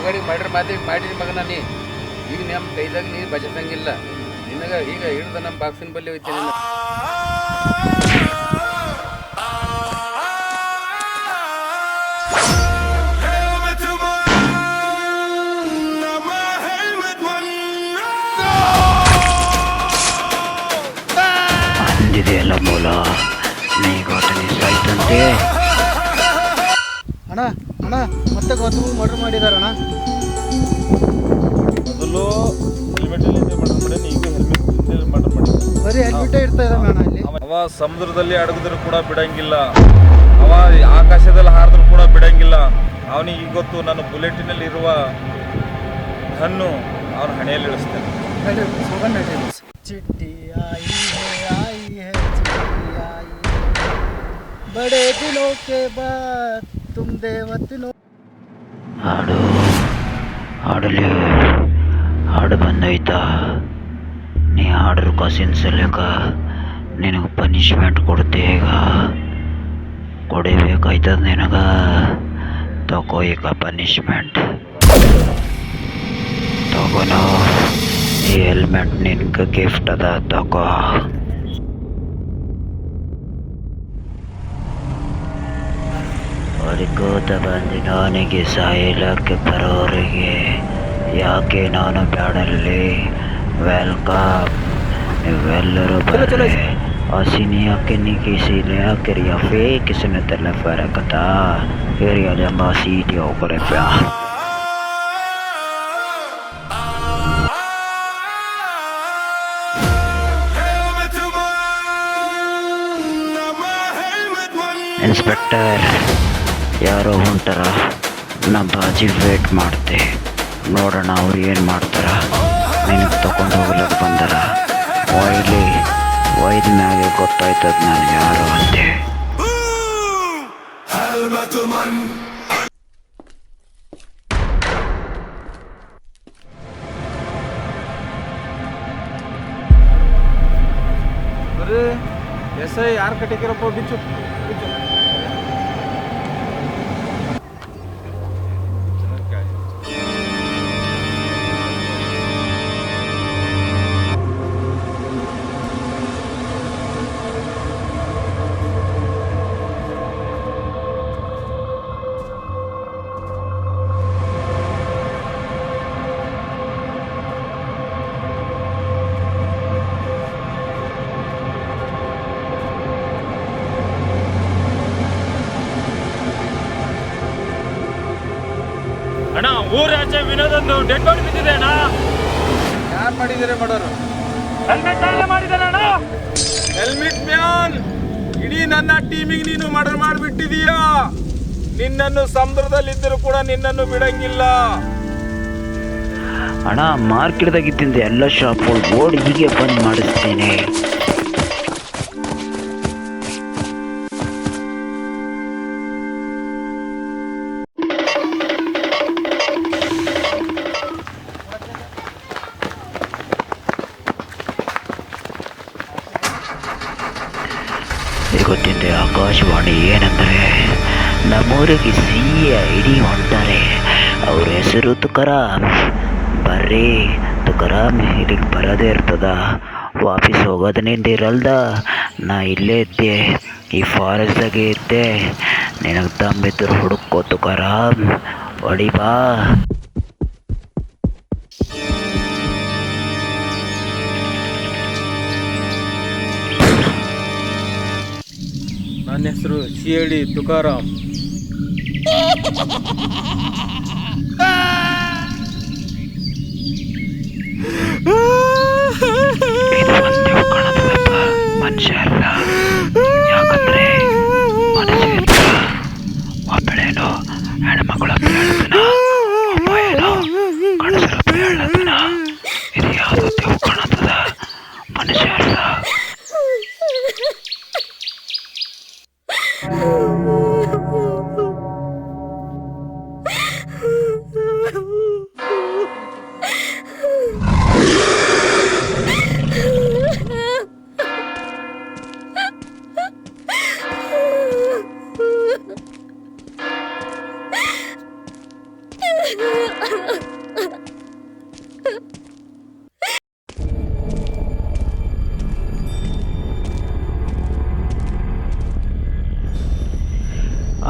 ಕಡೆಗೆ ಮಾಡಿದ ಮಗನ ನೀ ಈಗ ನಮ್ಮ ಕೈದಾಗ ನೀ ಬಚಸಂಗಿಲ್ಲ ನಿನಗ ಈಗ ಹಿಡ್ದ ನಮ್ಮ ಬಾಕ್ಸಿನ ಬಲ್ಲಿ ಹೋಯ್ತಿ ನಿನ್ನ ಅಂದಿದೆಯಲ್ಲ ಮೂಲ ನೀಗೋಟನಿ ಸಾಯ್ತಂತೆ. ಅಣ್ಣ ಅಣ್ಣ ಮತ್ತೆ ಗೊತ್ತು ಮರ್ಡರ್ ಮಾಡಿದಾರಣ್ಣ. ಮೊದಲು ಹೆಲ್ಮೆಟಲ್ಲಿ ಮರ್ಡರ್ ಮಾಡಿ ಈಗ ಹೆಲ್ಮೆಟ್ ಮರ್ಡರ್ ಮಾಡಿ ಬರೀ ಹೆಲ್ಮೆಟೇ ಇರ್ತಾ ಇದ್ದಾವೆ ಅಣ್ಣ ಅಲ್ಲಿ. ಅವ ಸಮುದ್ರದಲ್ಲಿ ಅಡಗಿದ್ರು ಕೂಡ ಬಿಡಂಗಿಲ್ಲ, ಅವ ಆಕಾಶದಲ್ಲಿ ಹಾರಿದ್ರು ಕೂಡ ಬಿಡಂಗಿಲ್ಲ. ಅವನಿಗೆ ಈಗ ಗೊತ್ತು ನನ್ನ ಬುಲೆಟಿನಲ್ಲಿ ಇರುವ ಹಣ್ಣು ಅವನ ಹಣೆಯಲ್ಲಿ ಇಳಿಸ್ತೇನೆ. ಚಿಟ್ಟಿ ಆಯಿ ಹೈ ಚಿಟ್ಟಿ ಆಯಿ ಬಡೇ ದಿನೋ ಕೆ ಬಾದ್ ತುಮ್ ದೇವತಿನೋ. ಹಾಡಲಿ ಹಾಡು ಬಂದೈತಾ? ನೀ ಹಾಡ್ರ ಕಾಸಿನ ಸಲಕ ನಿನಗೆ ಪನಿಷ್ಮೆಂಟ್ ಕೊಡ್ತೆ. ಈಗ ಕೊಡಿಬೇಕಾಯ್ತದ ನಿನಗ. ತಗೋ ಈಗ ಪನಿಷ್ಮೆಂಟ್ ತಗೋನು. ಈ ಹೆಲ್ಮೆಟ್ ನಿನ್ಗೆ ಗಿಫ್ಟ್ ಅದ, ತಗೋ. ಅದಕ್ಕೋತ ಬಂದು ನನಗೆ ಸಾಯಲಕ್ಕೆ ಬರೋರಿಗೆ ಯಾಕೆ ನಾನು ಬ್ಯಾಡಲ್ಲಿ. ವೆಲ್ಕಮ್, ನೀವೆಲ್ಲರೂ ಬರ್ರಿ. हसीनिया के नीचे से लिया करिया फे किसने तेरे फर्क था फिर या जब सीट यो करे प्या ಇನ್ಸ್ಪೆಕ್ಟರ್ ಯಾರೋ ಹೊಂಟಾರ. ನಾ ಬಾಜಿ ವೇಟ್ ಮಾಡ್ತೆ, ನೋಡೋಣ ಅವ್ರು ಏನು ಮಾಡ್ತಾರ. ನಿನಗೆ ತಗೊಂಡು ಹೋಗ್ಲಿಕ್ಕೆ ಬಂದಾರ. ಒಯ್ದ ಮ್ಯಾಗೆ ಗೊತ್ತಾಯ್ತದ ನಾನು ಯಾರು ಅಂತೆ. ಬರೀ ಎಸ್ ಐ ಯಾರು ಕಟ್ಟಿಕಿರಪ್ಪ ಬಿಚ್ಚು ಬಿಚ್ಚು. ಅಣ್ಣ ಊರಾಚೆ ವಿನೋದೊಂದು ಡೆಡ್ ಬಾಡಿ ಬಿದ್ದಿದೆ ಅಣ್ಣ. ಯಾರು ಮಾಡಿದರೆ ಮಾಡೋರು? ಹೆಲ್ಮೆಟ್ ಮಾಡಿದಾನೆ ಅಣ್ಣ. ಹೆಲ್ಮೆಟ್ ಮ್ಯಾನ್, ಇಡೀ ನನ್ನ ಟೀಮಿಗೆ ನೀನು ಮರ್ಡರ್ ಮಾಡಿಬಿಟ್ಟಿದೀಯಾ. ನಿನ್ನನ್ನು ಸಮುದ್ರದಲ್ಲಿದ್ದರೂ ಕೂಡ ನಿನ್ನನ್ನು ಬಿಡಂಗಿಲ್ಲ. ಅಣ್ಣ ಮಾರ್ಕೆಟ್ದಾಗಿದ್ದಿಂದ ಎಲ್ಲ ಶಾಪ್ಗಳು ಓಡಿ ಹೀಗೆ ಬಂದ್ ಮಾಡಿಸ್ತೇನೆ. ಗೊತ್ತಿದ್ದೆ ಆಕಾಶವಾಣಿ ಏನಂದರೆ ನಮ್ಮೂರಿಗೆ CID ಹೊಂಟಾರೆ. ಅವ್ರ ಹೆಸರು ತುಕಾರಾಮ್. ಬರ್ರಿ ತುಕಾರಾಮ್, ಇಲ್ಲಿಗೆ ಬರೋದೇ ಇರ್ತದ, ವಾಪಸ್ ಹೋಗೋದು ನಿಂದಿರಲ್ದ. ನಾ ಇಲ್ಲೇ ಇದ್ದೆ, ಈ ಫಾರೆಸ್ಟ್ದಾಗೆ ಇದ್ದೆ. ನಿನಗೆ ದಮ್ಮಿದ್ರು ಹುಡುಕೋ ತುಕಾರಾಮ್, ಹೊಡಿ ಬಾ. ನನ್ನ ಹೆಸರು CID ತುಕಾರಾಮ್. ಮನುಷ್ಯ ಅಲ್ಲ, ಯಾಕಂದ್ರೆ ಮನಸ್ಸು ಒಬ್ಬಳೇನೋ ಹೆಣ್ಮಗಳ ಹೇಳ್ತಾನ, ಒಬ್ಬ ಏನೋ ಗಂಡಸರ ಹೇಳ್ತಾನ. ಇದು ಯಾವುದು ದೇವ್ ಕಾಣತದ, ಮನುಷ್ಯ ಅಲ್ಲ.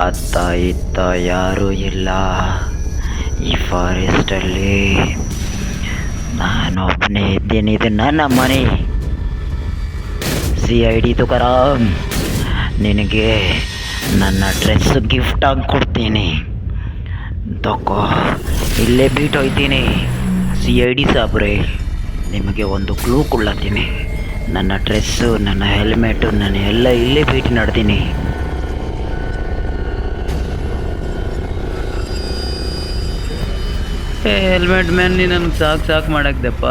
ಅತ್ತ ಇತ್ತ ಯಾರೂ ಇಲ್ಲ ಈ ಫಾರೆಸ್ಟಲ್ಲಿ. ನಾನೊಬ್ಬನೇ ಇದ್ದೀನಿ, ಇದು ನನ್ನ ಮನೆ. CID ತುಕಾರಾಮ್, ನಿನಗೆ ನನ್ನ ಡ್ರೆಸ್ ಗಿಫ್ಟಾಗಿ ಕೊಡ್ತೀನಿ, ತಗೋ. ಇಲ್ಲೇ ಬಿಟ್ಟೋಯ್ತೀನಿ. CID ಸಾಬ್ರೆ, ನಿಮಗೆ ಒಂದು ಕ್ಲೂ ಕೊಡ್ಲತ್ತೀನಿ. ನನ್ನ ಡ್ರೆಸ್ಸು, ನನ್ನ ಹೆಲ್ಮೆಟು, ನಾನು ಎಲ್ಲ ಇಲ್ಲೇ ಭೇಟಿ ನಡೆದೀನಿ. ಹೆಲ್ಮೆಟ್ ಮ್ಯಾನ್, ನೀ ನನಗೆ ಸಾಕು ಮಾಡಾಕ್ದಪ್ಪ.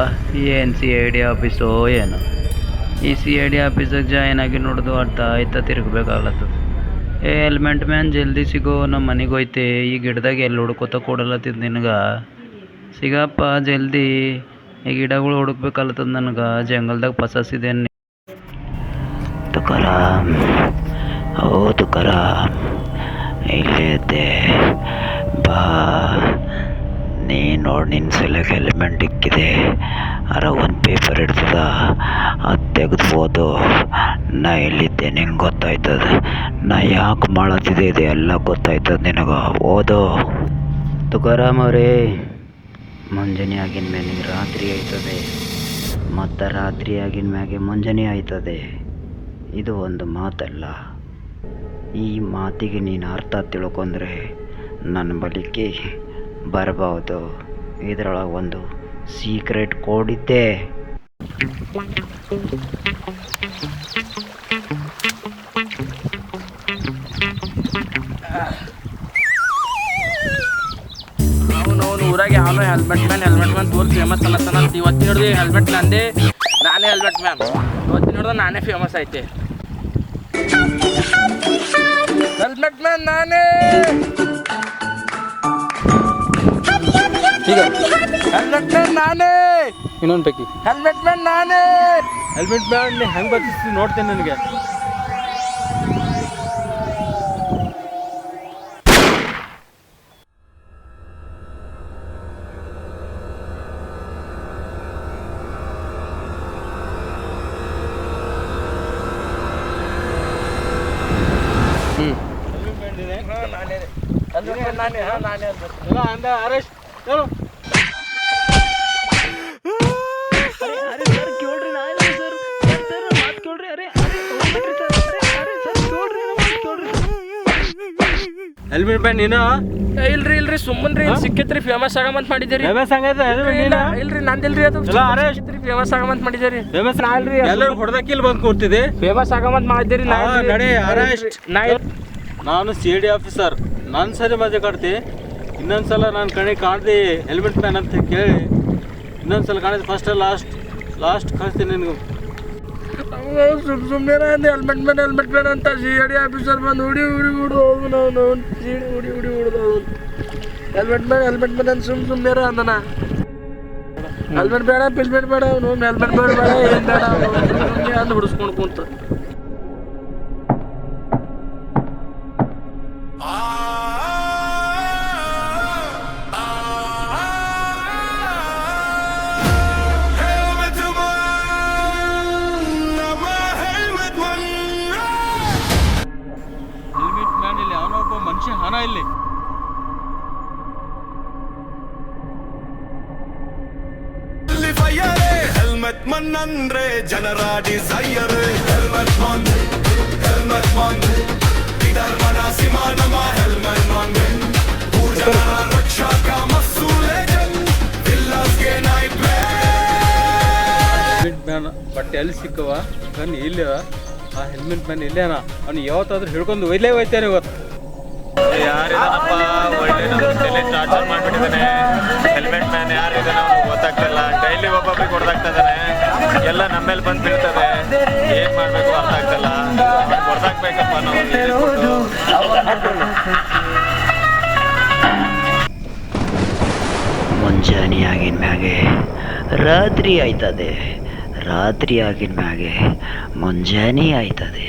ಏನು CID ಆಫೀಸೋ ಏನೋ. ಈ CID ಆಫೀಸಿಗೆ ಜಾಯ್ನ್ ಆಗಿ ನೋಡೋದು ಅರ್ಥ ಆಯ್ತಾ ತಿರುಗಬೇಕಾಗ್ಲತ್ತದ. ಹೆಲ್ಮೆಟ್ ಮ್ಯಾನ್, ಜಲ್ದಿ ಸಿಗೋ, ನಮ್ಮ ಮನೆಗೆ ಹೋಯ್ತೆ. ಈ ಗಿಡದಾಗ ಎಲ್ಲಿ ಹುಡ್ಕೋತ ಕೊಡಲತ್ತಿದ್ ನಿನಗೆ. ಸಿಗಪ್ಪ ಜಲ್ದಿ, ಈ ಗಿಡಗಳು ಹುಡುಕ್ಬೇಕಾಗ್ಲತ್ತದ ನನಗೆ. ಜಂಗಲ್ದಾಗ ಫಸಾಸಿದ್ದೇನೆ. ತುಕಾರಾಮ್, ಓ ತುಕಾರಾಮ್, ಇಲ್ಲೇ ಇದ್ದೆ, ಬಾ. ನೀ ನೋಡಿ, ನಿನ್ನ ಸಲಕ್ಕೆ ಹೆಲ್ಮೆಟ್ ಇಕ್ಕಿದೆ. ಒಂದು ಪೇಪರ್ ಇರ್ತದ, ಅದು ತೆಗೆದ್ಬೋದು. ನಾ ಎಲ್ಲಿದ್ದೆ ನಿಂಗೆ ಗೊತ್ತಾಯ್ತದ. ನಾ ಯಾಕೆ ಮಾಡತ್ತಿದೆ ಇದೆ ಎಲ್ಲ ಗೊತ್ತಾಯ್ತದ ನಿನಗೆ. ಓದೋ. ತುಕಾರಾಮ್ ಅವರೇ, ಮುಂಜಾನೆ ಆಗಿನ ಮೇಲೆ ರಾತ್ರಿ ಆಯ್ತದೆ, ಮತ್ತು ರಾತ್ರಿ ಆಗಿನ ಮ್ಯಾಗೆ ಮುಂಜಾನೆ ಆಯ್ತದೆ. ಇದು ಒಂದು ಮಾತಲ್ಲ. ಈ ಮಾತಿಗೆ ನೀನು ಅರ್ಥ ತಿಳ್ಕೊಂಡ್ರೆ ನನ್ನ ಬಳಿಕೆ ಬರಬಹುದು. ಇದರೊಳಗೆ ಒಂದು ಸೀಕ್ರೆಟ್ ಕೋಡ್ ಇದ್ದೆ. ಅವನು ಊರಾಗೆ ಅವನು ಹೆಲ್ಮೆಟ್ ಮ್ಯಾನ್ ತೋಲ್ ಫೇಮಸ್ ಅನ್ನತ್ತಾನ. ಇವತ್ತಿನ ಹಿಡಿದು ಹೆಲ್ಮೆಟ್ ನಂದೇ, ನಾನೇ ಹೆಲ್ಮೆಟ್ ಮ್ಯಾನ್. ಇವತ್ತಿನ ಹಿಡಿದು ನಾನೇ ಫೇಮಸ್ ಐತೆ. ಹೆಲ್ಮೆಟ್ ಮ್ಯಾನ್ ನಾನೇ, ಹೆಲ್ಮೆಟ್ ಮ್ಯಾನ್ ನಾನೇ. ಇನ್ನೊಂದು ಪೈಕಿ ಹೆಲ್ಮೆಟ್ ಮ್ಯಾನ್ ನಾನೇ. ಹೆಲ್ಮೆಟ್ ಮ್ಯಾನ್ ಹೆಂಗೆ ಬರ್ತಿಸ್ತೀನಿ ನೋಡ್ತೇನೆ ನನಗೆ. ಹೆಲ್ಮೆಟ್ ಮ್ಯಾನ್ ನೀನು? ಇಲ್ರಿ ಸುಮ್ಮನ್ರಿ, ಸಿಕ್ಕತ್ರಿ ಫೇಮಸ್ ಆಗಮಂತ ಮಾಡಿದ್ದೀರಿ. ಫೇಮಸ್ ಆಗೈತೆ ಇಲ್ರಿ ನಂದಿಲ್ರಿ, ಅದು ಫೇಮಸ್ ಆಗಮಂತ ಮಾಡಿದ್ದೀರಿ. ಫೇಮಸ್ ನಾಲ್ರಿ, ಎಲ್ಲರೂ ಹೊಡೆದಕ್ಕಿಲ್ ಬಂದು ಕೂರ್ತಿದೆ. ಫೇಮಸ್ ಆಗಮಂತ ಮಾಡಿದ್ದೀರಿ. ನಡೆ ಅರೆಸ್ಟ್. ನಾನು CID ಆಫೀಸರ್. ನಾನು ಸರಿ ಮಜಾ ಕಾಡ್ತಿ. ಇನ್ನೊಂದ್ಸಲ ನಾನು ಕಣೆ ಕಾಣ್ದೆ ಹೆಲ್ಮೆಟ್ ಮ್ಯಾನ್ ಅಂತ ಕೇಳಿ, ಇನ್ನೊಂದ್ಸಲ ಕಾಣಿದ ಫಸ್ಟ್ ಲಾಸ್ಟ್ ಕಳಿಸ್ತೀನಿ ನಿನಗೆ. ಸುಮ್ಮನೆ ಹೆಲ್ಮೆಟ್ ಮ್ಯಾನ್ ಅಂತ CID ಆಫೀಸರ್ ಬಂದು ಹುಡಿ ಹೋಗು. ನಾವು ಹುಡಿ ಹುಡ್ದು ಹೆಲ್ಮೆಟ್ ಮ್ಯಾನ್ ಅಂತ ಸುಮ್ಮನೆ ಅಂದನ. ಹೆಲ್ಮೆಟ್ ಬೇಡ, ಪಿಲ್ಮೆಟ್ ಬೇಡ, ಅವನು ಹೆಲ್ಮೆಟ್ ಬೇಡ ಏನು ಬೇಡ ಅಂದು ಹುಡಿಸ್ಕೊಂಡು ಕುಂತ. ಹೆಲ್ಮೆಟ್ ಮ್ಯಾನ್ ಇಲ್ಲಿ ಅವನೊಬ್ಬ ಮನುಷ್ಯ ಹಣ ಇಲ್ಲಿ. ಹೆಲ್ಮೆಟ್ ಮನ್ ಅಂದ್ರೆ ಜನರ ಡಿಸೈರ್. ಹೆಲ್ಮೆಟ್ ಮನ್ ಇದರ ಮನ ಸಿಮಾ ನಮ ಹೆಲ್ಮೆಟ್ ಮನ್ ಜನರ ರಕ್ಷಕ ಮಸೂಲೆ ವಿಲ್ಲಸ್ಗೆ ನೈಟ್ ಹೆಲ್ಮೆಟ್ ಮ್ಯಾನ್ ಬಟ್ಟೆ ಎಲ್ಲಿ ಸಿಕ್ಕವ? ಗನ್ ಇಲ್ಲ. ಆ ಹೆಲ್ಮೆಟ್ ಮ್ಯಾನ್ ಇಲ್ಲೇನ? ಅವ್ನು ಯಾವತ್ತಾದ್ರೂ ಹಿಡ್ಕೊಂಡು ಒಯ್ಲೇ ಹೋಯ್ತೇನೆ ಇವತ್ತು. ಯಾರಿದಾನಪ್ಪ ಒಳ್ಳೆ ನಮ್ಮ ಟಾರ್ಚರ್ ಮಾಡಿಬಿಟ್ಟಿದ್ದಾನೆ. ಹೆಲ್ಮೆಟ್ ಮ್ಯಾನ್ ಯಾರಿದಾನ ಗೊತ್ತಾಗ್ತಲ್ಲ. ಡೈಲಿ ಒಬ್ಬೊಬ್ರಿಗೆ ಹೊಡೆದಾಗ್ತದಾನೆ. ಎಲ್ಲ ನಮ್ಮ ಮೇಲೆ ಬಂದು ಬೀಳ್ತದೆ. ಏನ್ ಮಾಡ್ಬೇಕು ಅರ್ಥ ಆಗ್ತಲ್ಲ. ಹೊಡೆದಾಕ್ಬೇಕಪ್ಪ ನಾವು. ಮುಂಜಾನೆ ಆಗಿನ ಮ್ಯಾಗೆ ರಾತ್ರಿ ಆಯ್ತದೆ, ರಾತ್ರಿ ಆಗಿನ ಮ್ಯಾಗೆ ಮುಂಜಾನೆ ಆಯ್ತದೆ.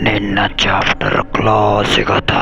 ನಿನ್ನ ಚಾಪ್ಟರ್ ಕ್ಲೋಸ್ ಸಿಗತ್ತಾ?